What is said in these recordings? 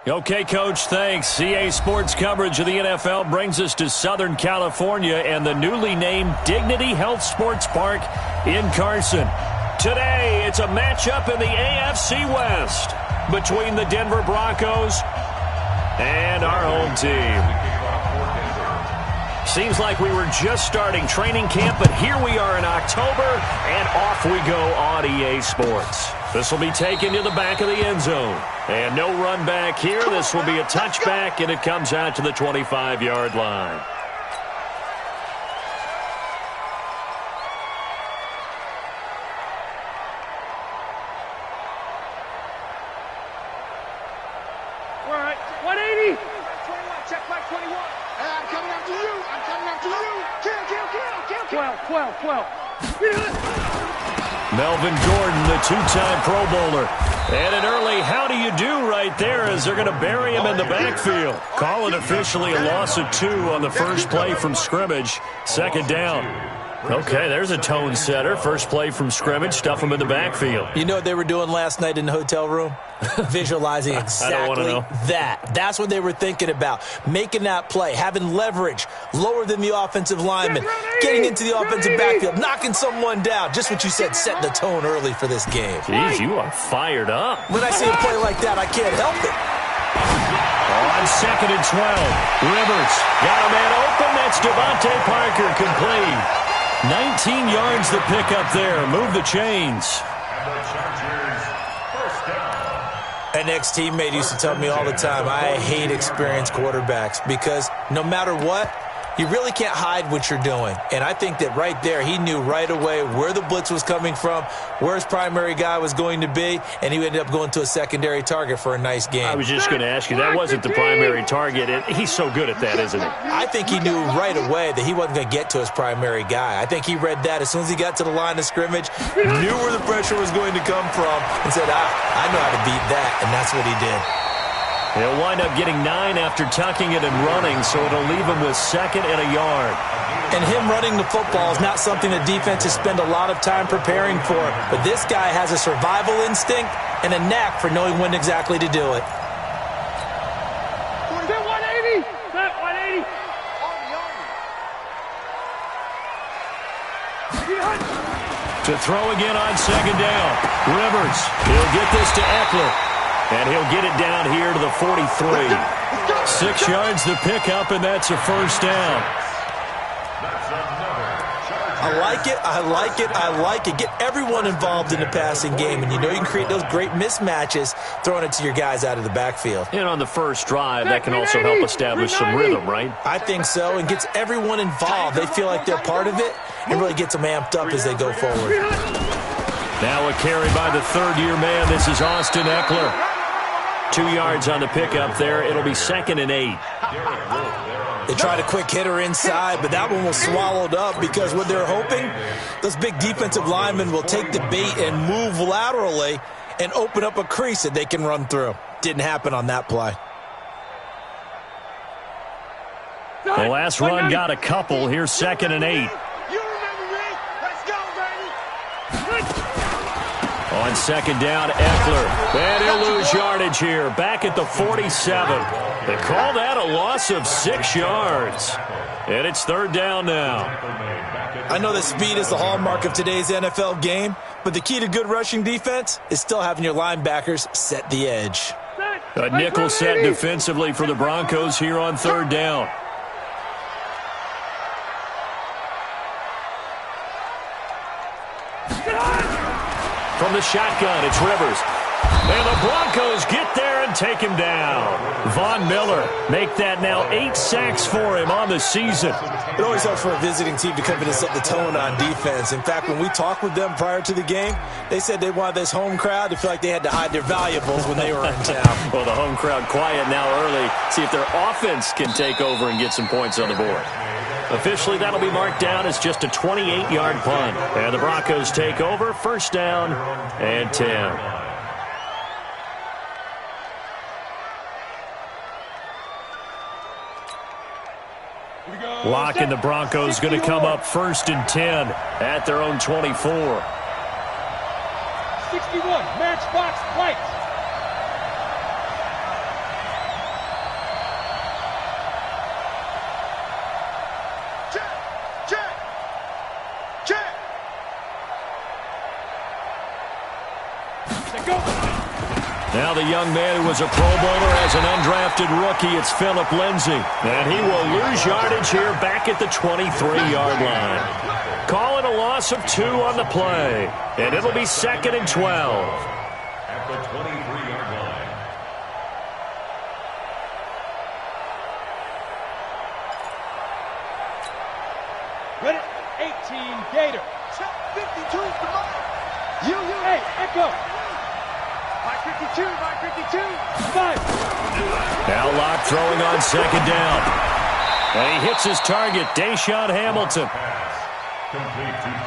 Okay, Coach, thanks. CA Sports coverage of the NFL brings us to Southern California and the newly named Dignity Health Sports Park in Carson. Today, it's a matchup in the AFC West between the Denver Broncos and our home team. Seems like we were just starting training camp, but here we are in October, and off we go on EA Sports. This will be taken to the back of the end zone. And no run back here. This will be a touchback, and it comes out to the 25-yard line. All right, 180. Check back 21. I'm coming after you. I'm coming after you. Kill. 12. Melvin Gordon, the two-time Pro Bowler. And an early how do you do right there as they're going to bury him in the backfield. Call it officially a loss of 2 on the first play from scrimmage. Second down. Okay, there's a tone setter. First play from scrimmage, stuff him in the backfield. You know what they were doing last night in the hotel room? Visualizing exactly that. That's what they were thinking about. Making that play, having leverage, lower than the offensive lineman, getting into the offensive backfield, knocking someone down. Just what you said, set the tone early for this game. Jeez, you are fired up. When I see a play like that, I can't help it. On 2nd and 12, Rivers got a man open. That's Devontae Parker, complete. 19 yards the pickup there. Move the chains. An ex-teammate used to tell me all the time, I hate experienced quarterbacks because no matter what, you really can't hide what you're doing. And I think that right there, he knew right away where the blitz was coming from, where his primary guy was going to be, and he ended up going to a secondary target for a nice game. I was just going to ask you, that wasn't the primary target. He's so good at that, isn't he? I think he knew right away that he wasn't going to get to his primary guy. I think he read that as soon as he got to the line of scrimmage, knew where the pressure was going to come from, and said, I know how to beat that, and that's what he did. He'll wind up getting 9 after tucking it and running, so it'll leave him with 2nd and a yard. And him running the football is not something the defenses spend a lot of time preparing for. But this guy has a survival instinct and a knack for knowing when exactly to do it. 180. 180. To throw again on 2nd down. Rivers, he'll get this to Eckler. And he'll get it down here to the 43. 6 yards the pickup, and that's a first down. I like it. Get everyone involved in the passing game, and you know you can create those great mismatches throwing it to your guys out of the backfield. And on the first drive, that can also help establish some rhythm, right? I think so, and gets everyone involved. They feel like they're part of it and really gets them amped up as they go forward. Now a carry by the third-year man. This is Austin Eckler. 2 yards on the pickup there. It'll be 2nd and 8. They tried a quick hitter inside, but that one was swallowed up because what they're hoping, those big defensive linemen will take the bait and move laterally and open up a crease that they can run through. Didn't happen on that play. The last run got a couple. Here's 2nd and 8. On 2nd down, Eckler. And he'll lose yardage here. Back at the 47. They call that a loss of 6 yards. And it's 3rd down now. I know that speed is the hallmark of today's NFL game, but the key to good rushing defense is still having your linebackers set the edge. A nickel set defensively for the Broncos here on 3rd down. From the shotgun, it's Rivers. And the Broncos get there and take him down. Von Miller make that now 8 sacks for him on the season. It always helps for a visiting team to come in and set the tone on defense. In fact, when we talked with them prior to the game, they said they wanted this home crowd to feel like they had to hide their valuables when they were in town. Well, the home crowd quiet now early. See if their offense can take over and get some points on the board. Officially, that'll be marked down as just a 28-yard punt. And the Broncos take over, 1st down and 10. Lock and the Broncos going to come up 1st and 10 at their own 24. 61, matchbox white. Now the young man who was a Pro Bowler as an undrafted rookie, it's Phillip Lindsay. And he will lose yardage here back at the 23-yard line. Call it a loss of 2 on the play. And it'll be 2nd and 12. At the 23-yard line. Ready? 18, Gator. 52, come on. Hey, echo. By 52, by 52. 5. Now Locke throwing on 2nd down. And he hits his target, Deshaun Hamilton.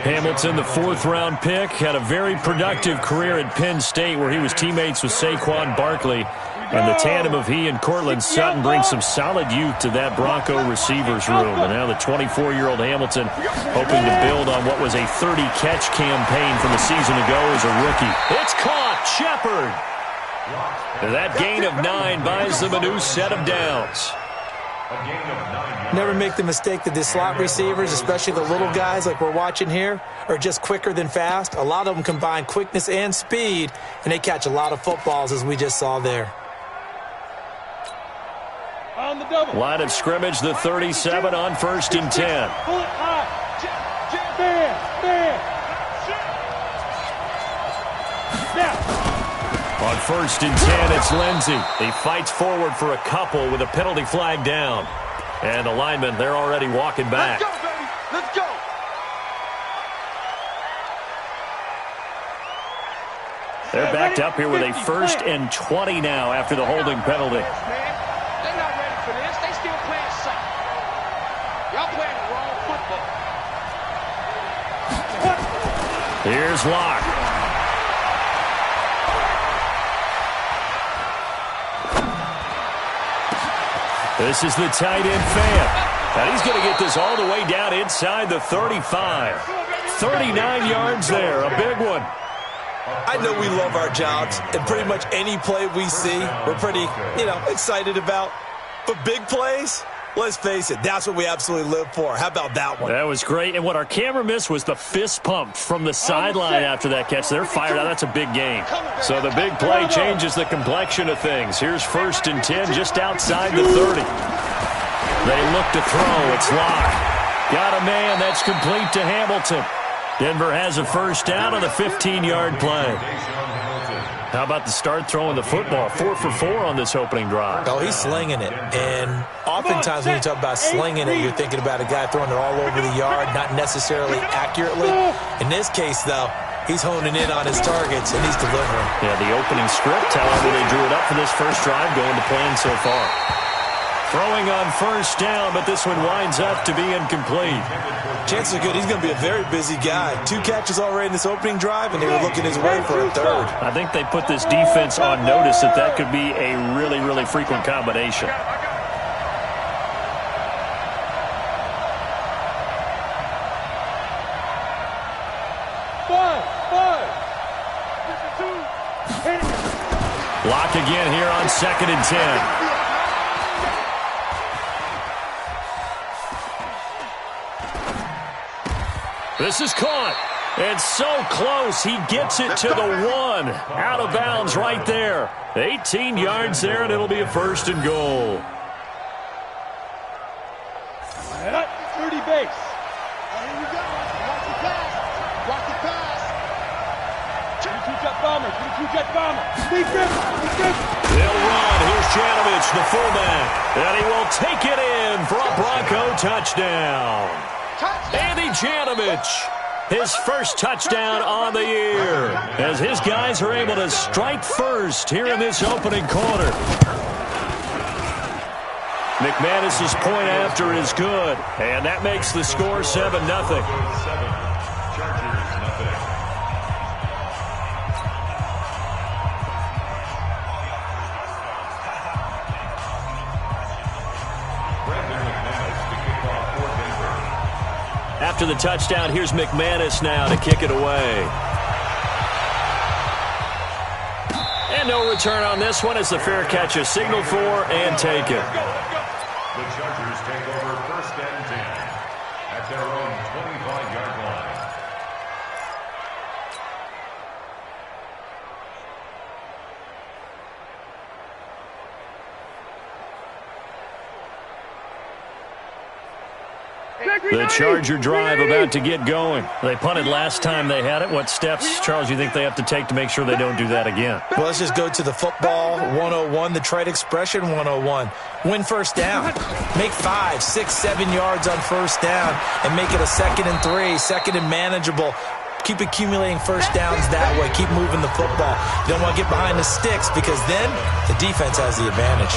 Hamilton, the 4th-round pick, had a very productive career at Penn State where he was teammates with Saquon Barkley. And the tandem of he and Cortland Sutton brings some solid youth to that Bronco receivers room. And now the 24-year-old Hamilton hoping to build on what was a 30-catch campaign from a season ago as a rookie. It's caught. Sheppard. And that gain of 9 buys them a new set of downs. Never make the mistake that the slot receivers, especially the little guys like we're watching here, are just quicker than fast. A lot of them combine quickness and speed, and they catch a lot of footballs, as we just saw there. On the double. Line of scrimmage, the 37 on 1st and 10. Pull it high. Man. Now. On 1st and 10, it's Lindsay. He fights forward for a couple with a penalty flag down. And the linemen, they're already walking back. Let's go, baby. Let's go. They're backed up here with a 1st and 20 now after the holding penalty. They're not ready for this. They still playing safe. Y'all playing the wrong football. Here's Locke. This is the tight end fan. And he's going to get this all the way down inside the 35. 39 yards there, a big one. I know we love our jobs, and pretty much any play we see, we're pretty, excited about. But big plays, let's face it, that's what we absolutely live for. How about that one? That was great, and what our camera missed was the fist pump from the sideline after that catch. They're fired out. That's a big game. So the big play changes the complexion of things. Here's 1st and 10 just outside the 30. They look to throw. It's Locke. Got a man. That's complete to Hamilton. Denver has a 1st down on the 15-yard play. How about the start throwing the football? 4 for 4 on this opening drive. Oh, he's slinging it. And oftentimes when you talk about slinging it, you're thinking about a guy throwing it all over the yard, not necessarily accurately. In this case, though, he's honing in on his targets, and he's delivering. Yeah, the opening script, however, they drew it up for this first drive, going to plan so far. Throwing on 1st down, but this one winds up to be incomplete. Chances are good he's going to be a very busy guy. 2 catches already in this opening drive, and they were looking his way for a 3rd. I think they put this defense on notice that could be a really, really frequent combination. Lock again here on 2nd and 10. This is caught. And so close, he gets it to the 1. Out of bounds right there. 18 yards there, and it'll be a 1st and goal. 30 base. Here we go. Watch the pass. Watch the pass. 22-jet bomber. 22-jet bomber. They'll run. Here's Janovich, the fullback. And he will take it in for a Bronco touchdown. Andy Janovich, his first touchdown on the year, as his guys are able to strike first here in this opening quarter. McManus's point after is good, and that makes the score 7-0. After the touchdown, here's McManus now to kick it away. And no return on this one as the fair catch is signaled for and taken. The Chargers take over 1st and 10 at their own 25-yard line. The Charger drive about to get going. They punted last time they had it. What steps, Charles, you think they have to take to make sure they don't do that again? Well, let's just go to the football 101, the trade expression 101. Win first down. Make 5, 6, 7 yards on first down and make it a 2nd and 3, 2nd and manageable. Keep accumulating first downs that way. Keep moving the football. You don't want to get behind the sticks because then the defense has the advantage.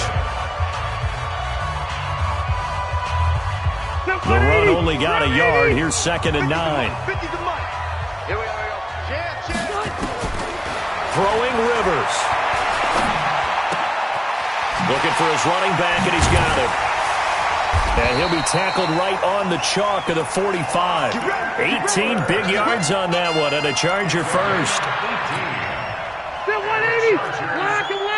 The run only got a yard. Here's 2nd and 9. Throwing Rivers. Looking for his running back, and he's got him. And he'll be tackled right on the chalk of the 45. 18 big yards on that one, and a Charger first.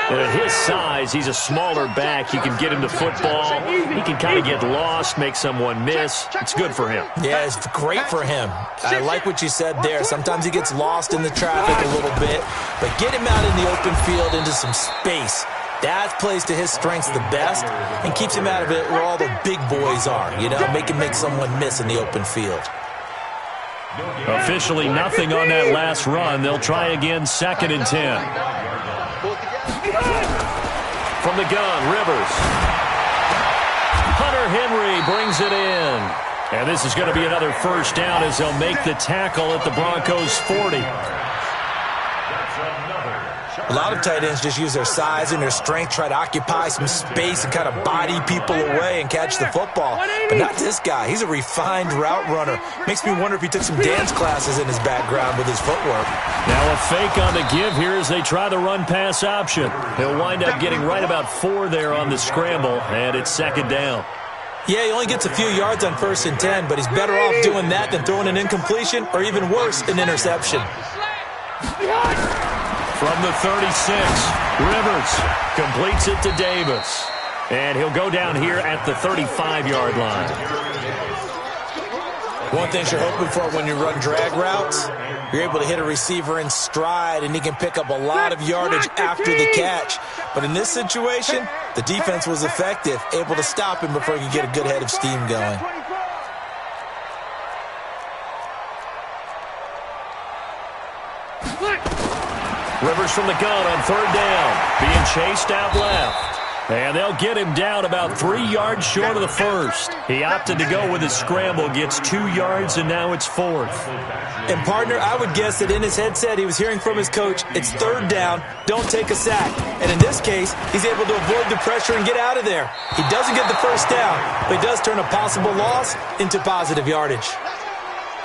And at his size, he's a smaller back. You can get him to football. He can kind of get lost, make someone miss. It's good for him. Yeah, it's great for him. I like what you said there. Sometimes he gets lost in the traffic a little bit, but get him out in the open field into some space. That plays to his strengths the best and keeps him out of it where all the big boys are, you know, make someone miss in the open field. Officially nothing on that last run. They'll try again, 2nd and 10. From the gun, Rivers. Hunter Henry brings it in. And this is going to be another first down as they'll make the tackle at the Broncos' 40. A lot of tight ends just use their size and their strength, try to occupy some space and kind of body people away and catch the football. But not this guy. He's a refined route runner. Makes me wonder if he took some dance classes in his background with his footwork. Now a fake on the give here as they try the run-pass option. He'll wind up getting right about 4 there on the scramble, and it's 2nd down. Yeah, he only gets a few yards on 1st and 10, but he's better off doing that than throwing an incompletion or even worse, an interception. From the 36, Rivers completes it to Davis. And he'll go down here at the 35-yard line. One thing you're hoping for when you run drag routes, you're able to hit a receiver in stride, and he can pick up a lot of yardage after the catch. But in this situation, the defense was effective, able to stop him before he could get a good head of steam going. Rivers from the gun on 3rd down, being chased out left. And they'll get him down about 3 yards short of the first. He opted to go with his scramble, gets 2 yards, and now it's 4th. And, partner, I would guess that in his headset he was hearing from his coach, it's 3rd down, don't take a sack. And in this case, he's able to avoid the pressure and get out of there. He doesn't get the first down, but he does turn a possible loss into positive yardage.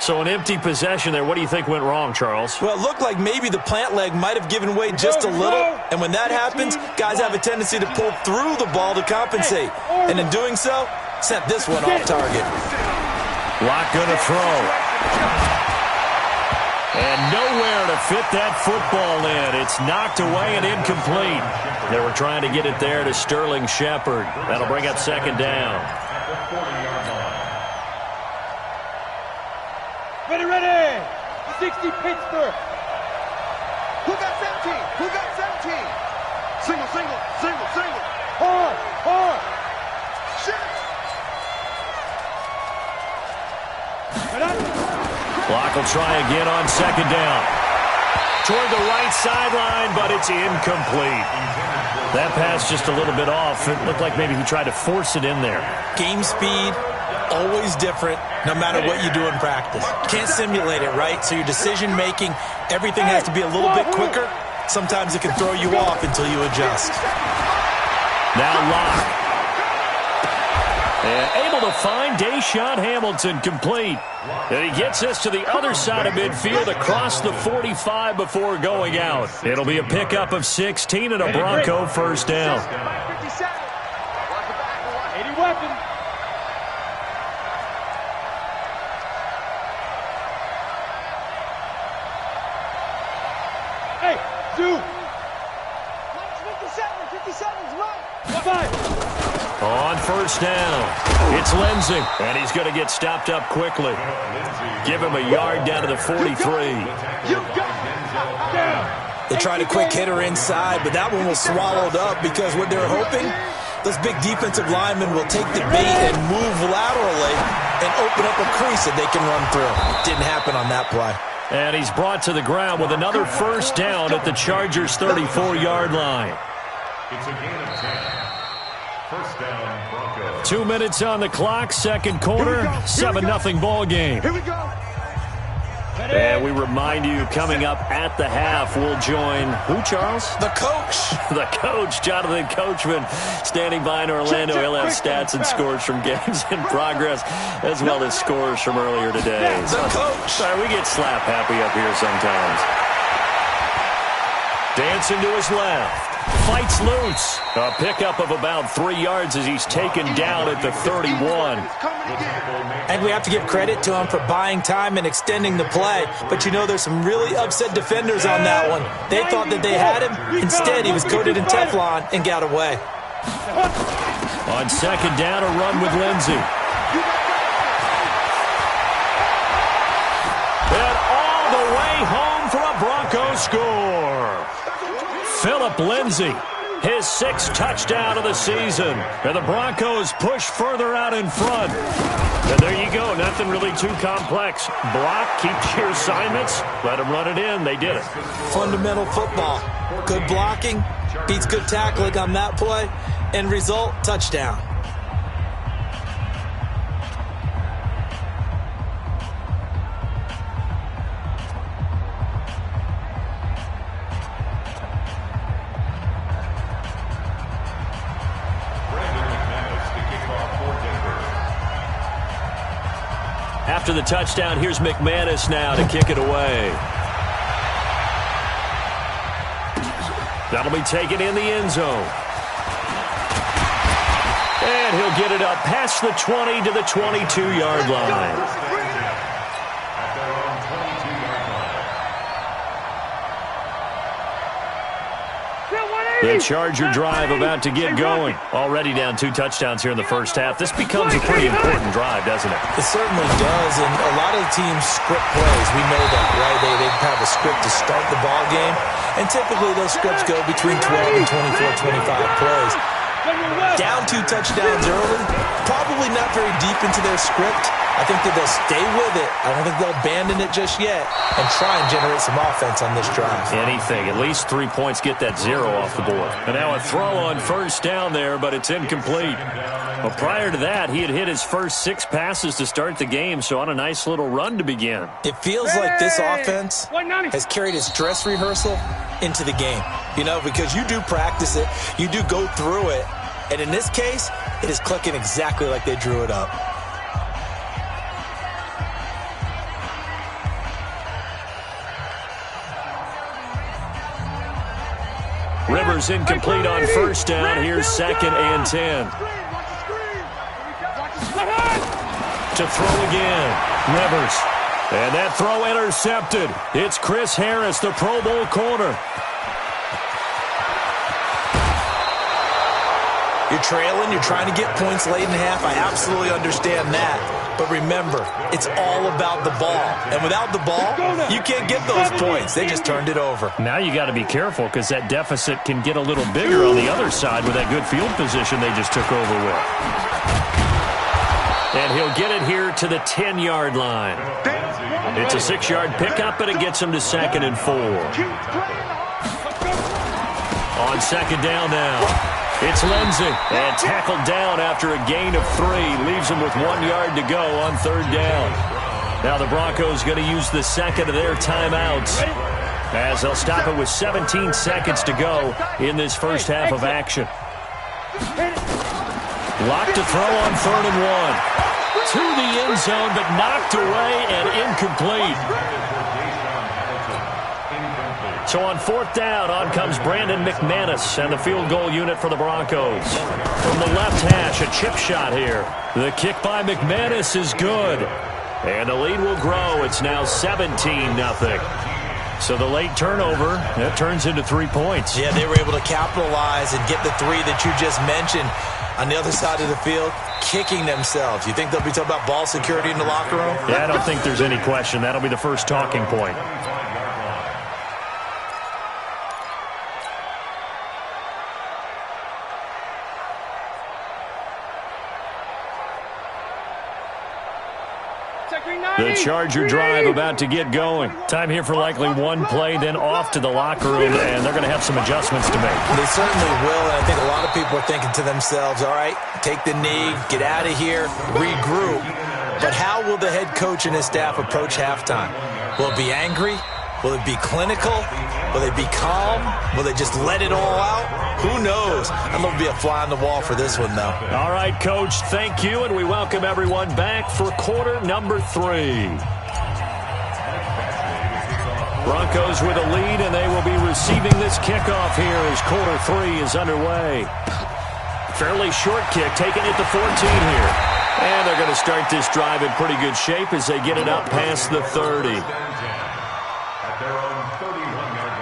So an empty possession there. What do you think went wrong, Charles? Well, it looked like maybe the plant leg might have given way just a little. And when that happens, guys have a tendency to pull through the ball to compensate. And in doing so, sent this one off target. Locke going to throw. And nowhere to fit that football in. It's knocked away and incomplete. They were trying to get it there to Sterling Sheppard. That'll bring up 2nd down. Ready! 60 Pittsburgh. Who got 17? Who got 17? Single. Hard. Shit. Locke will try again on 2nd down. Toward the right sideline, but it's incomplete. That pass just a little bit off. It looked like maybe he tried to force it in there. Game speed, always different, no matter what you do in practice. Can't simulate it, right? So your decision-making, everything has to be a little bit quicker. Sometimes it can throw you off until you adjust. Now Locke. And able to find Deshaun Hamilton complete. And he gets us to the other side of midfield across the 45 before going out. It'll be a pickup of 16 and a Bronco first down. 80 weapon. Hey, Zoo. 57's mine. 5. On first down, it's Lindsey, and he's going to get stopped up quickly. Give him a yard down to the 43. They tried a quick hitter inside, but that one was swallowed up because what they're hoping, those big defensive linemen will take the bait and move laterally and open up a crease that they can run through. Didn't happen on that play. And he's brought to the ground with another first down at the Chargers' 34-yard line. It's a gain of 10. First down, Broncos. 2 minutes on the clock, second quarter, 7-0 ball game. Here we go. And we remind you, coming up at the half, we'll join who, Charles? The coach. The coach, Jonathan Coachman, standing by in Orlando. He'll have stats and scores from games in progress, as well as scores from earlier today. The coach. Sorry, we get slap happy up here sometimes. Dancing to his left. Fights loose. A pickup of about 3 yards as he's taken down at the 31. And we have to give credit to him for buying time and extending the play. But you know, there's some really upset defenders on that one. They thought that they had him. Instead, he was coated in Teflon and got away. On second down, a run with Lindsey. And all the way home for a Broncos score. Phillip Lindsay, his 6th touchdown of the season. And the Broncos push further out in front. And there you go, nothing really too complex. Block, keep your assignments, let them run it in. They did it. Fundamental football. Good blocking, beats good tackling on that play. End result, touchdown. After the touchdown, here's McManus now to kick it away. That'll be taken in the end zone. And he'll get it up past the 20 to the 22-yard line. The Charger drive about to get going. Already down 2 touchdowns here in the first half. This becomes a pretty important drive, doesn't it? It certainly does, and a lot of the teams script plays. We know that, right? They have a script to start the ball game, and typically those scripts go between 12 and 24, 25 plays. Down 2 touchdowns early, probably not very deep into their script. I think that they'll stay with it. I don't think they'll abandon it just yet and try and generate some offense on this drive. Anything. At least 3 points, get that 0 off the board. And now a throw on first down there, but it's incomplete. Well, prior to that, he had hit his first 6 passes to start the game, so on a nice little run to begin. It feels like this offense has carried its dress rehearsal into the game. You know, because you do practice it, you do go through it, and in this case, it is clicking exactly like they drew it up. Rivers incomplete on first down. Here's 2nd and 10. To throw again. Rivers. And that throw intercepted. It's Chris Harris, the Pro Bowl corner. You're trailing, you're trying to get points late in half. I absolutely understand that. But remember, it's all about the ball. And without the ball, you can't get those points. They just turned it over. Now you got to be careful because that deficit can get a little bigger on the other side with that good field position they just took over with. And he'll get it here to the 10-yard line. It's a 6-yard pickup, and it gets him to 2nd and 4. On second down now. It's Lindsey, and tackled down after a gain of 3. Leaves him with 1 yard to go on third down. Now the Broncos going to use the second of their timeouts as they'll stop it with 17 seconds to go in this first half of action. Locked to throw on 3rd and 1. To the end zone, but knocked away and incomplete. So on 4th down, on comes Brandon McManus and the field goal unit for the Broncos. From the left hash, a chip shot here. The kick by McManus is good. And the lead will grow. It's now 17-0. So the late turnover, that turns into 3 points. Yeah, they were able to capitalize and get the 3 that you just mentioned. On the other side of the field, kicking themselves. You think they'll be talking about ball security in the locker room? Yeah, I don't think there's any question. That'll be the first talking point. The Charger drive about to get going. Time here for likely one play, then off to the locker room, and they're going to have some adjustments to make. They certainly will, and I think a lot of people are thinking to themselves, all right, take the knee, get out of here, regroup. But how will the head coach and his staff approach halftime? Will it be angry? Will it be clinical? Will they be calm? Will they just let it all out? Who knows? I'd love to be a fly on the wall for this one, though. All right, Coach, thank you, and we welcome everyone back for quarter number 3. Broncos with a lead, and they will be receiving this kickoff here as quarter 3 is underway. Fairly short kick, taking it to 14 here. And they're going to start this drive in pretty good shape as they get it up past the 30. At their own 31-yard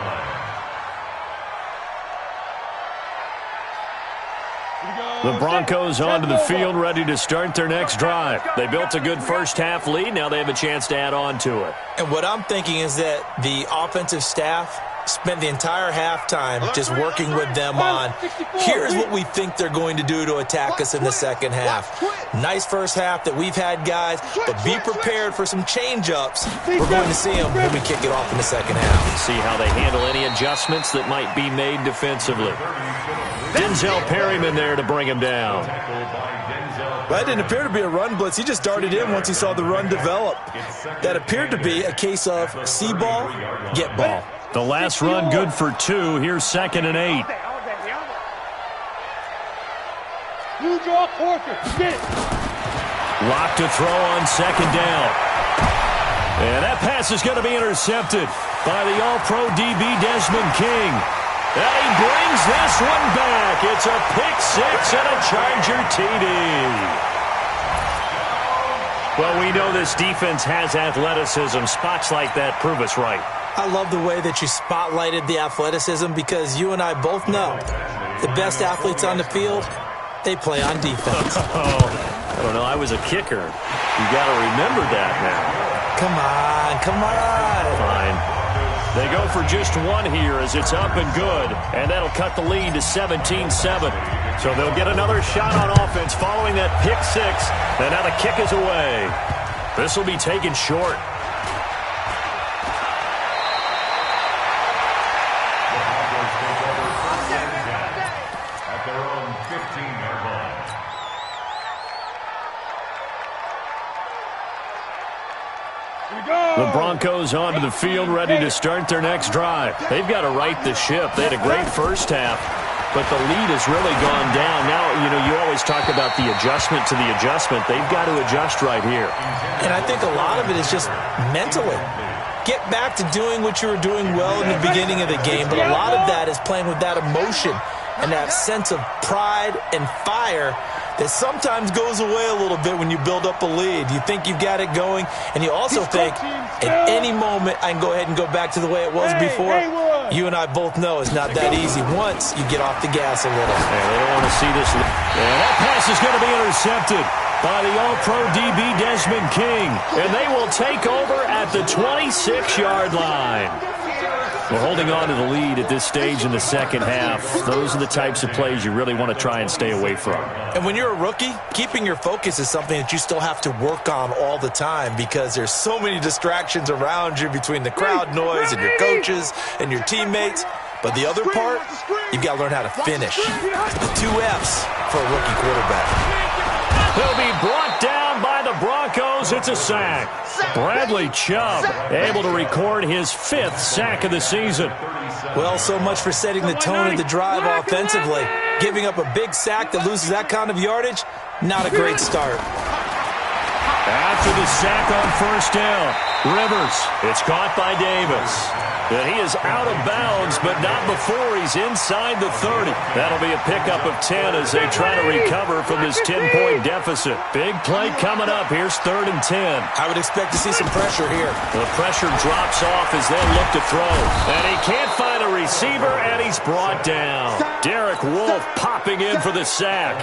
line. The Broncos onto the field, ready to start their next drive. They built a good first-half lead. Now they have a chance to add on to it. And what I'm thinking is that the offensive staff spent the entire halftime just working with them on, here's what we think they're going to do to attack us in the second half. Nice first half that we've had, guys, but be prepared for some change-ups. We're going to see them when we kick it off in the second half. See how they handle any adjustments that might be made defensively. Denzel Perryman there to bring him down. That didn't appear to be a run blitz. He just darted in once he saw the run develop. That appeared to be a case of see ball, get ball. The last run good for 2. Here's 2nd and 8. You draw quarter. Get it. Lock to throw on 2nd down. And that pass is going to be intercepted by the All-Pro DB Desmond King. And he brings this one back. It's a pick 6 and a Charger TD. Well, we know this defense has athleticism. Spots like that prove us right. I love the way that you spotlighted the athleticism because you and I both know the best athletes on the field, they play on defense. I don't know. I was a kicker. You got to remember that now. Come on, come on. Fine. They go for just 1 here as it's up and good, and that'll cut the lead to 17-7. So they'll get another shot on offense following that pick 6, and now the kick is away. This will be taken short. At their own 15-yard line. The Broncos onto the field, ready to start their next drive. They've got to right the ship. They had a great first half, but the lead has really gone down. Now, you always talk about the adjustment to the adjustment. They've got to adjust right here. And I think a lot of it is just mentally. Get back to doing what you were doing well in the beginning of the game, but a lot of that is playing with that emotion and that sense of pride and fire that sometimes goes away a little bit when you build up a lead. You think you've got it going, and you also think at any moment I can go ahead and go back to the way it was before. You and I both know it's not that easy once you get off the gas a little. Yeah, they don't want to see this. And that pass is going to be intercepted by the All-Pro DB Desmond King, and they will take over at the 26-yard line. We're holding on to the lead at this stage in the second half. Those are the types of plays you really want to try and stay away from. And when you're a rookie, keeping your focus is something that you still have to work on all the time because there's so many distractions around you between the crowd noise and your coaches and your teammates. But the other part, you've got to learn how to finish. The 2 F's for a rookie quarterback. He'll be brought down by the Broncos. It's a sack. Bradley Chubb able to record his 5th sack of the season. Well, so much for setting the tone of the drive offensively. Giving up a big sack that loses that kind of yardage, not a great start. After the sack on first down, Rivers, it's caught by Davis. And he is out of bounds, but not before he's inside the 30. That'll be a pickup of 10 as they try to recover from this 10-point deficit. Big play coming up. Here's 3rd and 10. I would expect to see some pressure here. The pressure drops off as they look to throw. And he can't find a receiver, and he's brought down. Derek Wolfe popping in for the sack.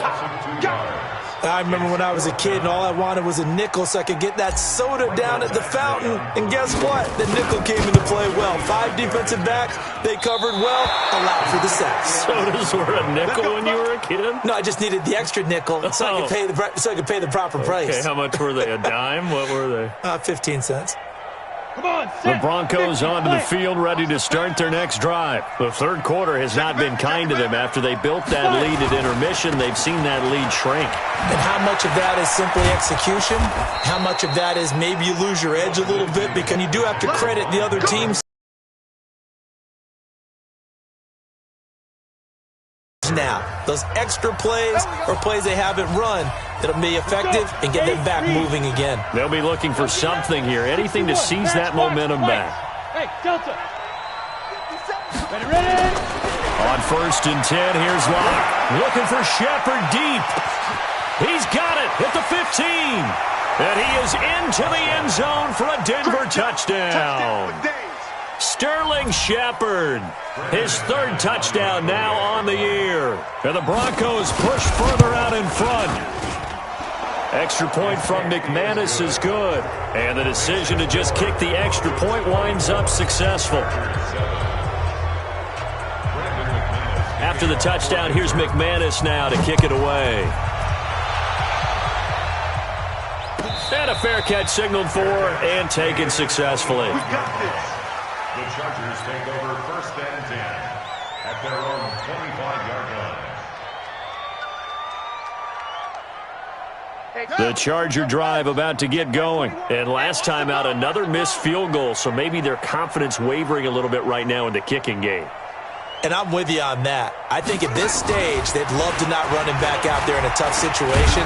I remember when I was a kid and all I wanted was a nickel so I could get that soda down at the fountain. And guess what? The nickel came into play well. 5 defensive backs, they covered well, allowed for the sacks. Sodas were a nickel when you were a kid? No, I just needed the extra nickel so I could pay the proper price. Okay, how much were they? A dime? What were they? 15 cents. Come on, The Broncos onto the field, ready to start their next drive. The third quarter has not been kind to them. After they built that lead at intermission, they've seen that lead shrink. And how much of that is simply execution? How much of that is maybe you lose your edge a little bit? Because you do have to credit the other teams. Now, those extra plays or plays they haven't run that'll be effective and get them back moving again. They'll be looking for something here, anything to seize that momentum back. Hey, Delta. Ready. On 1st and 10, here's Locke. Looking for Sheppard deep. He's got it at the 15. And he is into the end zone for a Denver touchdown. Sterling Sheppard, his 3rd touchdown now on the year. And the Broncos push further out in front. Extra point from McManus is good. And the decision to just kick the extra point winds up successful. After the touchdown, here's McManus now to kick it away. And a fair catch signaled for and taken successfully. The Chargers take over 1st and 10 at their own 25-yard line. The Charger drive about to get going. And last time out, another missed field goal, so maybe their confidence wavering a little bit right now in the kicking game. And I'm with you on that. I think at this stage, they'd love to not run him back out there in a tough situation.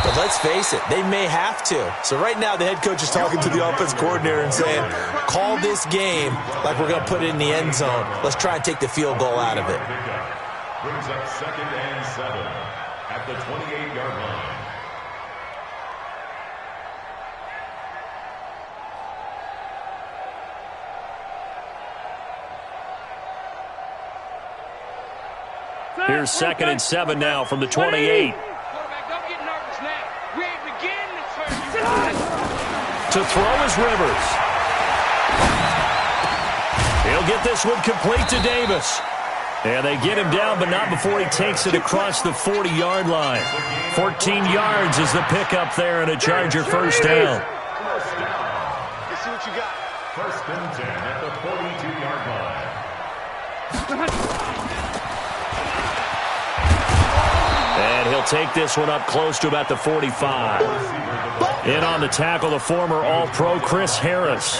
But let's face it, they may have to. So right now, the head coach is talking to the offense coordinator and saying, call this game like we're going to put it in the end zone. Let's try and take the field goal out of it. Brings up 2nd and 7 at the 28-yard line. Here's 2nd and 7 now from the 28. To throw is Rivers. He'll get this one complete to Davis. And they get him down, but not before he takes it across the 40-yard line. 14 yards is the pickup there and a Charger 1st down. Let's see what you got. 1st and 10 at the 42-yard line. And he'll take this one up close to about the 45. In on the tackle, the former All-Pro Chris Harris.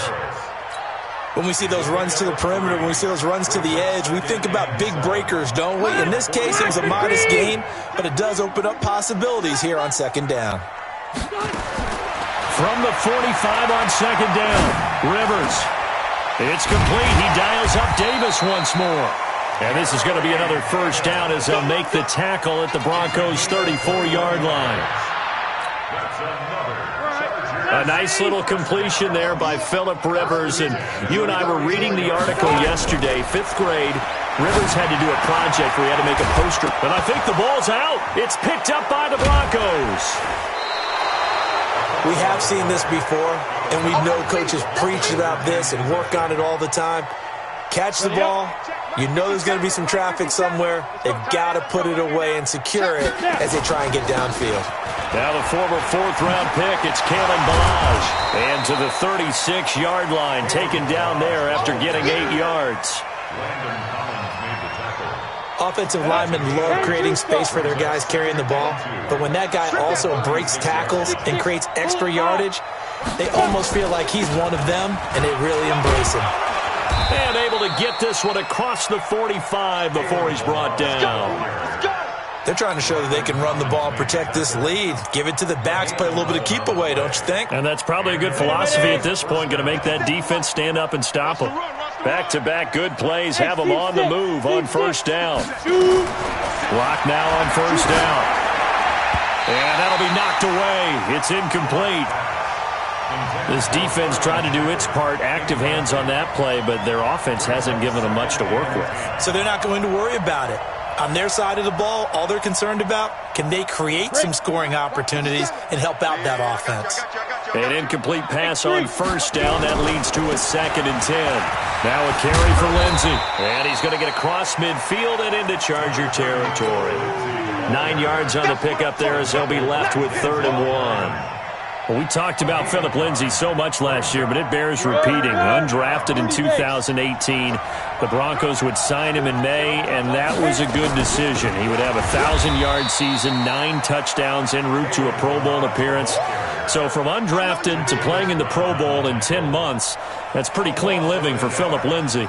When we see those runs to the perimeter, when we see those runs to the edge, we think about big breakers, don't we? In this case, it was a modest gain, but it does open up possibilities here on 2nd down. From the 45 on 2nd down, Rivers. It's complete. He dials up Davis once more. And this is going to be another 1st down as they'll make the tackle at the Broncos' 34-yard line. A nice little completion there by Phillip Rivers. And you and I were reading the article yesterday, 5th grade. Rivers had to do a project where he had to make a poster. And I think the ball's out. It's picked up by the Broncos. We have seen this before, and we know coaches preach about this and work on it all the time. Catch the ball. You know there's going to be some traffic somewhere. They've got to put it away and secure it as they try and get downfield. Now the former 4th-round pick, it's Kalen Ballage. And to the 36-yard line, taken down there after getting 8 yards. Offensive linemen love creating space for their guys carrying the ball. But when that guy also breaks tackles and creates extra yardage, they almost feel like he's one of them, and they really embrace him. And able to get this one across the 45 before he's brought down. They're trying to show that they can run the ball and protect this lead. Give it to the backs, play a little bit of keep away, don't you think? And that's probably a good philosophy at this point, going to make that defense stand up and stop them. Back-to-back good plays have them on the move on 1st down. Lock now on 1st down. And that'll be knocked away. It's incomplete. This defense tried to do its part, active hands on that play, but their offense hasn't given them much to work with. So they're not going to worry about it. On their side of the ball, all they're concerned about, Can they create some scoring opportunities and help out that offense? An incomplete pass on first down. That leads to a 2nd and 10. Now a carry for Lindsey. And he's going to get across midfield and into Charger territory. 9 yards on the pickup there as he'll be left with 3rd and 1. Well, we talked about Phillip Lindsay so much last year, but it bears repeating. Undrafted in 2018. The Broncos would sign him in May, and that was a good decision. He would have a 1,000-yard season, 9 touchdowns en route to a Pro Bowl appearance. So from undrafted to playing in the Pro Bowl in 10 months, that's pretty clean living for Phillip Lindsay.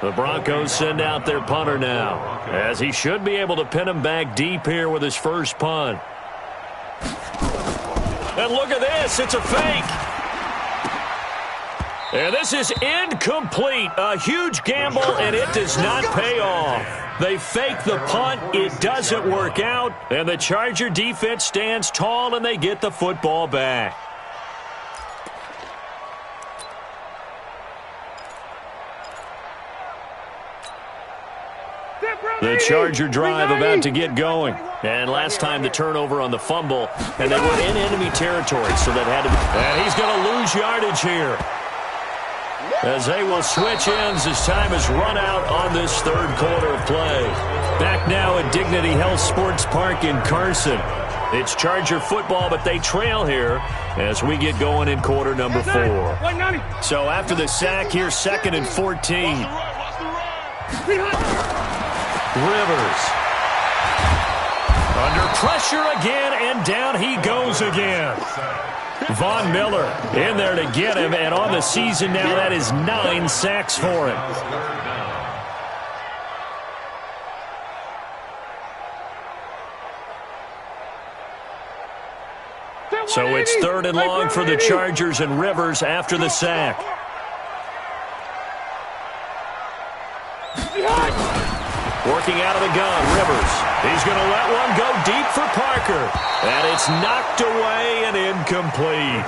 The Broncos send out their punter now, as he should be able to pin him back deep here with his first punt. And look at this, it's a fake. And this is incomplete. A huge gamble, and it does not pay off. They fake the punt, it doesn't work out, and the Charger defense stands tall, and they get the football back. The Charger drive about to get going. And last time the turnover on the fumble, and they were in enemy territory, so that had to be. And he's going to lose yardage here, as they will switch ends as time has run out on this 3rd quarter of play. Back now at Dignity Health Sports Park in Carson. It's Charger football, but they trail here as we get going in quarter number 4. So after the sack, here's 2nd and 14. Rivers. Under pressure again, and down he goes again. Von Miller in there to get him, and on the season now, that is 9 sacks for him. So it's 3rd and long for the Chargers, and Rivers after the sack. Working out of the gun, Rivers. He's going to let one go deep for Parker. And it's knocked away and incomplete.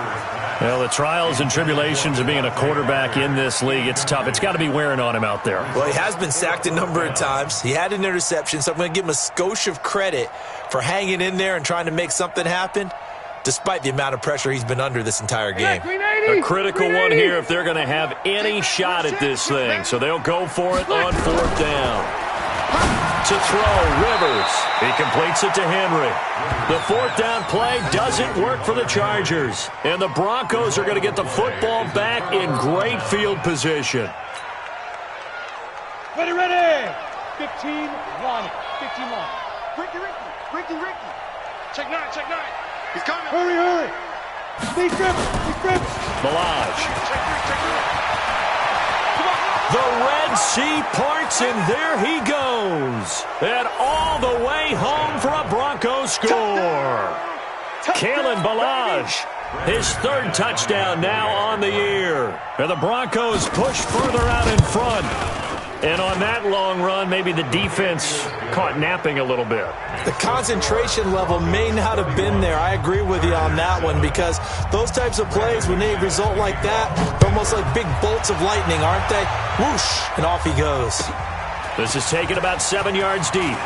Well, the trials and tribulations of being a quarterback in this league, it's tough. It's got to be wearing on him out there. Well, he has been sacked a number of times. He had an interception, so I'm going to give him a skosh of credit for hanging in there and trying to make something happen, despite the amount of pressure he's been under this entire game. A critical one here if they're going to have any shot at this thing. So they'll go for it on 4th down. To throw, Rivers. He completes it to Henry. The 4th down play doesn't work for the Chargers. And the Broncos are going to get the football back in great field position. Ready, ready. 15 line. 15 line. Ricky. Check 9. He's coming. Hurry. Big grip. Balaj. Check 3. The Red Sea parts, and there he goes. And all the way home for a Bronco score. Kalen Balaj, his 3rd touchdown now on the year. And the Broncos push further out in front. And on that long run, maybe the defense caught napping a little bit. The concentration level may not have been there. I agree with you on that one, because those types of plays, when they result like that, they're almost like big bolts of lightning, aren't they? Whoosh, and off he goes. This is taken about 7 yards deep.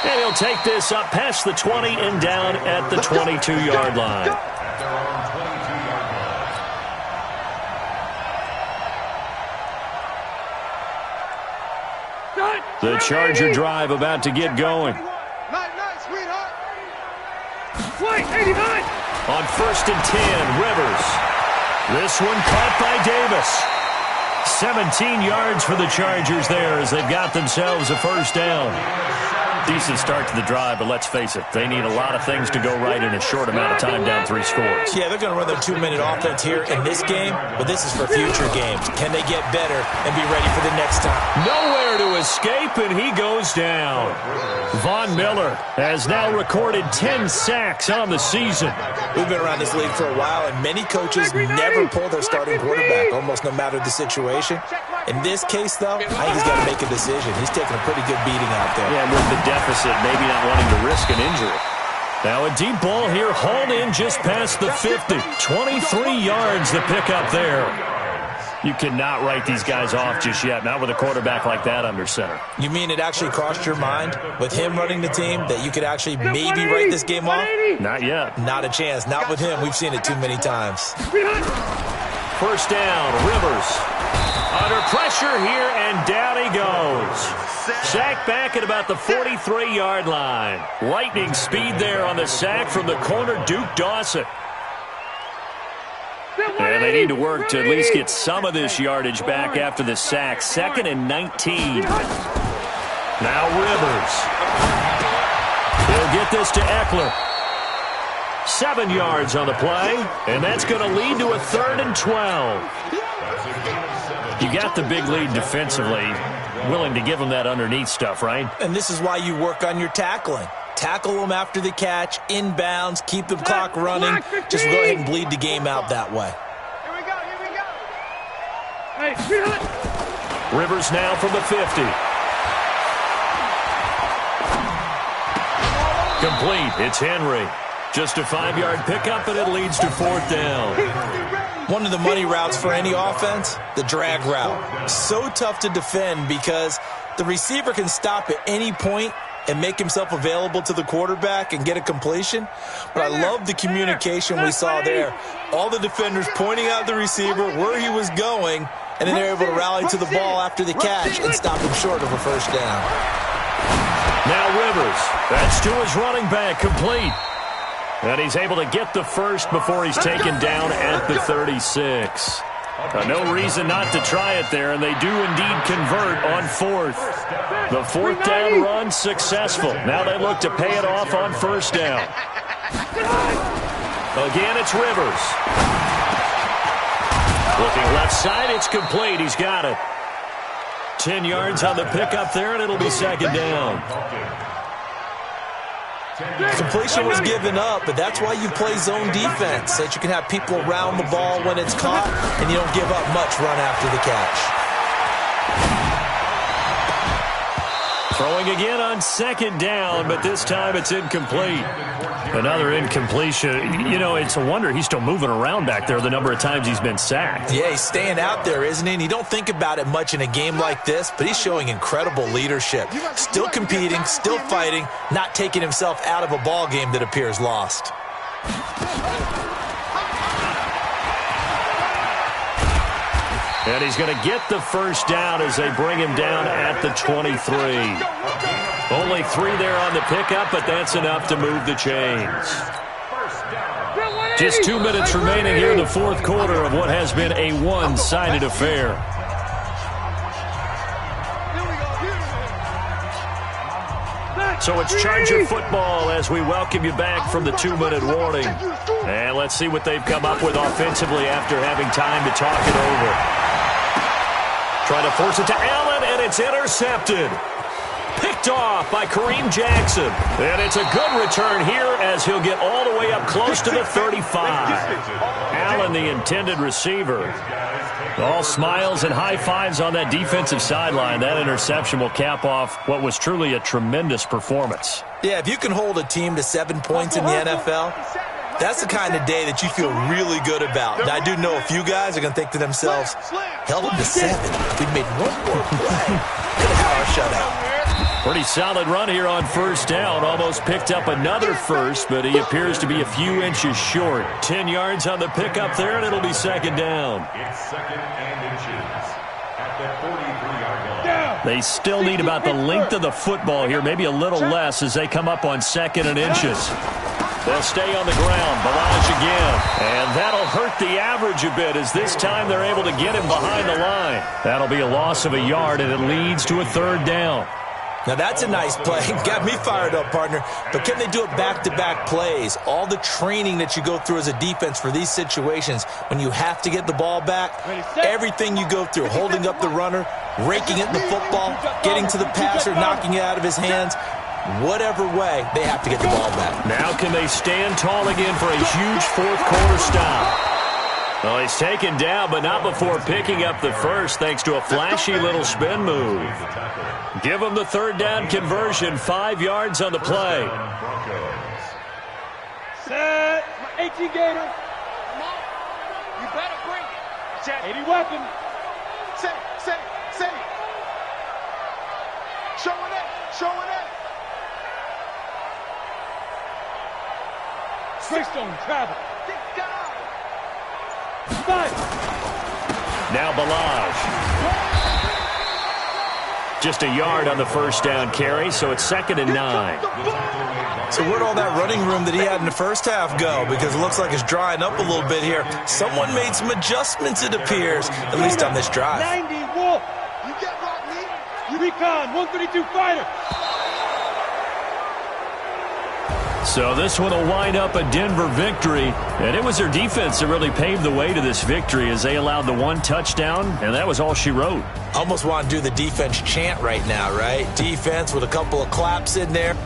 And he'll take this up past the 20 and down at the 22-yard line. The Charger drive about to get going. Sweetheart. Flight 89. On 1st and 10, Rivers. This one caught by Davis. 17 yards for the Chargers there as they've got themselves a 1st down. Decent start to the drive, but let's face it, they need a lot of things to go right in a short amount of time, down 3 scores. Yeah, they're going to run their 2-minute offense here in this game, but this is for future games. Can they get better and be ready for the next time? Nowhere to escape, and he goes down. Von Miller has now recorded 10 sacks on the season. We've been around this league for a while, and many coaches never pull their starting quarterback, almost no matter the situation. In this case, though, I think he's got to make a decision. He's taking a pretty good beating out there. Yeah, with the deficit, maybe not wanting to risk an injury. Now a deep ball here, hauled in just past the 50. 23 yards the pickup there. You cannot write these guys off just yet, not with a quarterback like that under center. You mean it actually crossed your mind with him running the team that you could actually maybe write this game off? Not yet. Not a chance. Not with him. We've seen it too many times. First down, Rivers. Under pressure here, and down he goes. Sacked back at about the 43-yard line. Lightning speed there on the sack from the corner, Duke Dawson. And they need to work to at least get some of this yardage back after the sack. 2nd and 19. Now Rivers. He'll get this to Eckler. 7 yards on the play, and that's going to lead to a 3rd and 12. You got the big lead defensively. Willing to give them that underneath stuff, right? And this is why you work on your tackling. Tackle them after the catch, inbounds, keep the clock running. Just go ahead and bleed the game out that way. Here we go, here we go. Rivers now from the 50. Complete. It's Henry. Just a 5-yard pickup, and it leads to 4th down. One of the money routes for any offense, the drag route. So tough to defend because the receiver can stop at any point and make himself available to the quarterback and get a completion. But I love the communication we saw there. All the defenders pointing out the receiver, where he was going, and then they're able to rally to the ball after the catch and stop him short of a first down. Now Rivers. That's to his running back, complete. And he's able to get the first before he's taken down at the 36. No reason not to try it there, and they do indeed convert on 4th. The 4th down run successful. Now they look to pay it off on 1st down. Again, it's Rivers. Looking left side, it's complete. He's got it. 10 yards on the pickup there, and it'll be 2nd down. Completion was given up, but that's why you play zone defense, so that you can have people around the ball when it's caught, and you don't give up much run after the catch. Throwing again on 2nd down, but this time it's incomplete. Another incompletion. You know, it's a wonder he's still moving around back there the number of times he's been sacked. Yeah, he's staying out there, isn't he? And you don't think about it much in a game like this, but he's showing incredible leadership. Still competing, still fighting, not taking himself out of a ball game that appears lost. And he's going to get the first down as they bring him down at the 23. Only 3 there on the pickup, but that's enough to move the chains. Just 2 minutes remaining here in the 4th quarter of what has been a one-sided affair. So it's Charger football as we welcome you back from the 2-minute warning. And let's see what they've come up with offensively after having time to talk it over. Trying to force it to Allen, and it's intercepted. Picked off by Kareem Jackson. And it's a good return here as he'll get all the way up close to the 35. Allen, the intended receiver. All smiles and high fives on that defensive sideline. That interception will cap off what was truly a tremendous performance. Yeah, if you can hold a team to 7 points in the NFL, that's the kind of day that you feel really good about. Now, I do know a few guys are going to think to themselves, held them to 7. We've made one more play. Could have had our shutout. Pretty solid run here on 1st down. Almost picked up another first, but he appears to be a few inches short. 10 yards on the pickup there, and it'll be 2nd down. It's 2nd and inches at the 43-yard line. They still need about the length of the football here, maybe a little less as they come up on 2nd and inches. They'll stay on the ground. Balazs again. And that'll hurt the average a bit as this time they're able to get him behind the line. That'll be a loss of a yard, and it leads to a 3rd down. Now, that's a nice play. Got me fired up, partner. But can they do it back-to-back plays? All the training that you go through as a defense for these situations, when you have to get the ball back, everything you go through, holding up the runner, raking it in the football, getting to the passer, knocking it out of his hands, whatever way, they have to get the ball back. Now can they stand tall again for a huge 4th quarter stop? Well, he's taken down, but not before picking up the first thanks to a flashy little spin move. Give him the 3rd down conversion, 5 yards on the play. Set. 18 Gator. Come on. You better bring it. Check. 80 weapon. Say. Showing it. Greystone travel. Get down. 5. Now Balaj. Just a yard on the first down carry, so it's 2nd and 9. So where'd all that running room that he had in the first half go? Because it looks like it's drying up a little bit here. Someone made some adjustments, it appears, at least on this drive. 90 Wolf. You get rock me. You recon 132 fighter. So this one will wind up a Denver victory, and it was their defense that really paved the way to this victory as they allowed the 1 touchdown, and that was all she wrote. Almost want to do the defense chant right now, right? Defense with a couple of claps in there.